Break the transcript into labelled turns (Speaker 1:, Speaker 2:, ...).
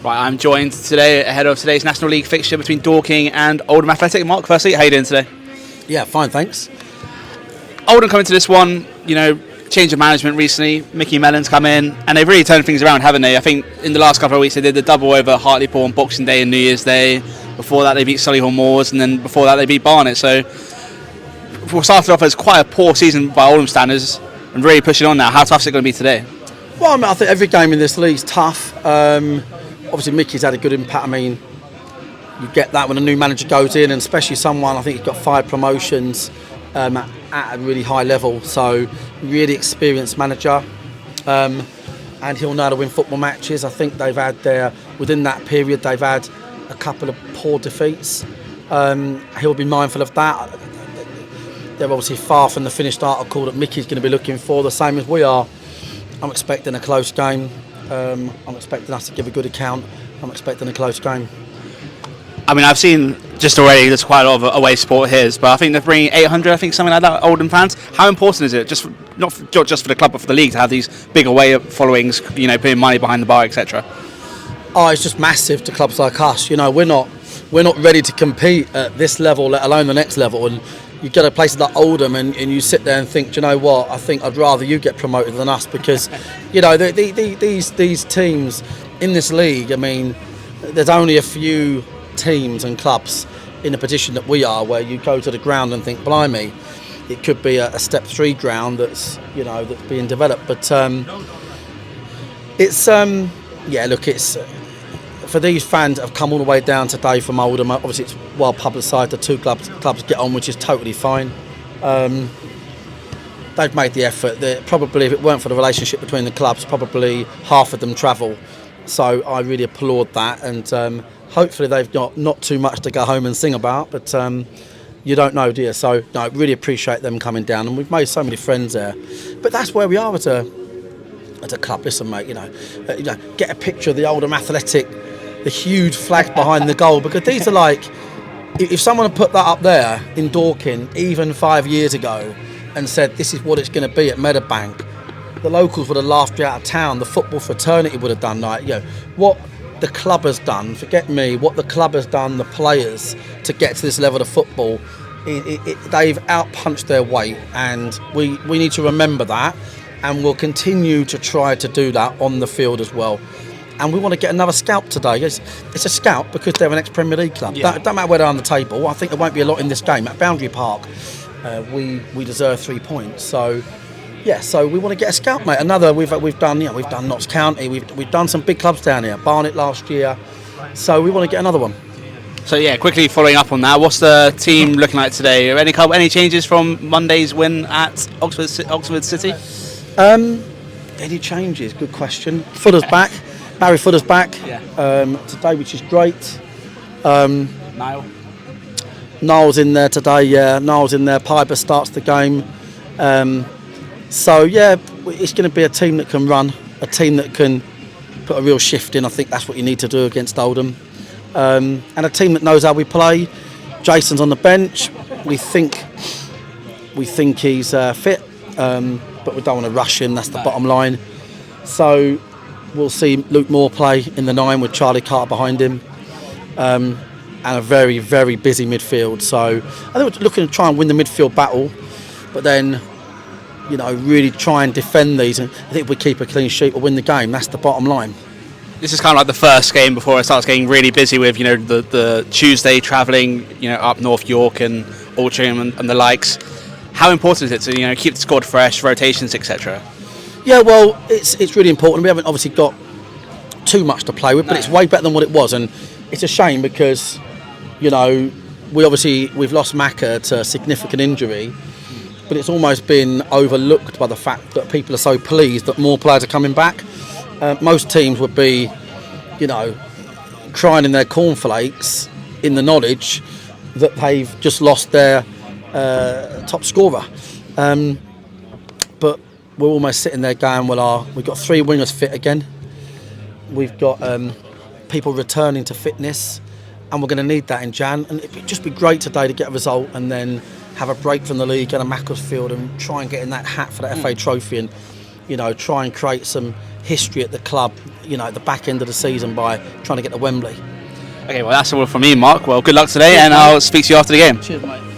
Speaker 1: Right, I'm joined today ahead of today's National League fixture between Dorking and Oldham Athletic. Mark, firstly, how are you doing today?
Speaker 2: Yeah, fine, thanks.
Speaker 1: Oldham coming to this one, change of management recently. Mickey Mellon's come in, and they've really turned things around, haven't they? I think in the last couple of weeks they did the double over Hartlepool on Boxing Day and New Year's Day. Before that they beat Solihull Moors, and then before that they beat Barnet. So we started off as quite a poor season by Oldham standards, and really pushing on now. How tough is it going to be today?
Speaker 2: Well, I think every game in this league is tough. Obviously, Mickey's had a good impact. I mean, you get that when a new manager goes in, and especially someone, I think he's got 5 promotions at a really high level. So, really experienced manager. And he'll know how to win football matches. I think they've had within that period, they've had a couple of poor defeats. He'll be mindful of that. They're obviously far from the finished article that Mickey's going to be looking for, the same as we are. I'm expecting a close game. I'm expecting us to give a good account. I'm expecting a close game.
Speaker 1: I mean, I've seen just already there's quite a lot of away support here, but I think they're bringing 800, something like that, Oldham fans. How important is it, not just for the club but for the league, to have these big away followings, putting money behind the bar, etc.?
Speaker 2: Oh, it's just massive to clubs like us. We're not ready to compete at this level, let alone the next level. And you get a place like Oldham and you sit there and think, do you know what? I think I'd rather you get promoted than us, because, these teams in this league. I mean, there's only a few teams and clubs in a position that we are, where you go to the ground and think, blimey, it could be a step 3 ground that's being developed. But it's for these fans that have come all the way down today from Oldham. Obviously, it's well publicised. The two clubs get on, which is totally fine. They've made the effort. Probably, if it weren't for the relationship between the clubs, probably half of them travel. So I really applaud that, and hopefully they've got not too much to go home and sing about. But you don't know, do you? So no, I really appreciate them coming down, and we've made so many friends there. But that's where we are as a club. Listen, mate, get a picture of the Oldham Athletic, the huge flag behind the goal, because these are like, if someone had put that up there in Dorking even 5 years ago and said this is what it's going to be at Meadowbank, the locals would have laughed you out of town. The football fraternity would have done what the club has done. Forget me. What the club has done, the players, to get to this level of football, they've outpunched their weight, and we need to remember that, and we'll continue to try to do that on the field as well. And we want to get another scalp today. It's a scalp because they're an ex-Premier League club. Yeah. Don't matter where they're on the table. I think there won't be a lot in this game. At Boundary Park, we deserve 3 points. So, so we want to get a scalp, mate. Another we've done Notts County. We've done some big clubs down here. Barnet last year. So we want to get another one.
Speaker 1: So quickly following up on that, what's the team looking like today? Any changes from Monday's win at Oxford City?
Speaker 2: Any changes? Good question. Fuller's back. Barry Footer's back today, which is great. Niall's in there today, Niall's in there. Piper starts the game. It's going to be a team that can run, a team that can put a real shift in. I think that's what you need to do against Oldham. And a team that knows how we play. Jason's on the bench. We think he's fit, but we don't want to rush him. That's the bottom line. So we'll see Luke Moore play in the 9 with Charlie Carter behind him, and a very, very busy midfield. So I think we're looking to try and win the midfield battle, but then, really try and defend these. And I think if we keep a clean sheet, we'll win the game. That's the bottom line.
Speaker 1: This is kind of like the first game before it starts getting really busy with, the Tuesday travelling, up North York and Altrincham and the likes. How important is it to, keep the squad fresh, rotations, etc.? Yeah, well,
Speaker 2: it's really important. We haven't obviously got too much to play with, but it's way better than what it was, and it's a shame because, we've lost Macca to significant injury, but it's almost been overlooked by the fact that people are so pleased that more players are coming back. Most teams would be, crying in their cornflakes in the knowledge that they've just lost their top scorer. But we're almost sitting there going, we've got 3 wingers fit again. We've got people returning to fitness, and we're going to need that in Jan. And it'd just be great today to get a result and then have a break from the league and a Macclesfield and try and get in that hat for the FA Trophy and, try and create some history at the club the back end of the season by trying to get to Wembley.
Speaker 1: Okay, well that's all from me, Mark. Well, good luck today, and I'll speak to you after the game.
Speaker 2: Cheers, mate.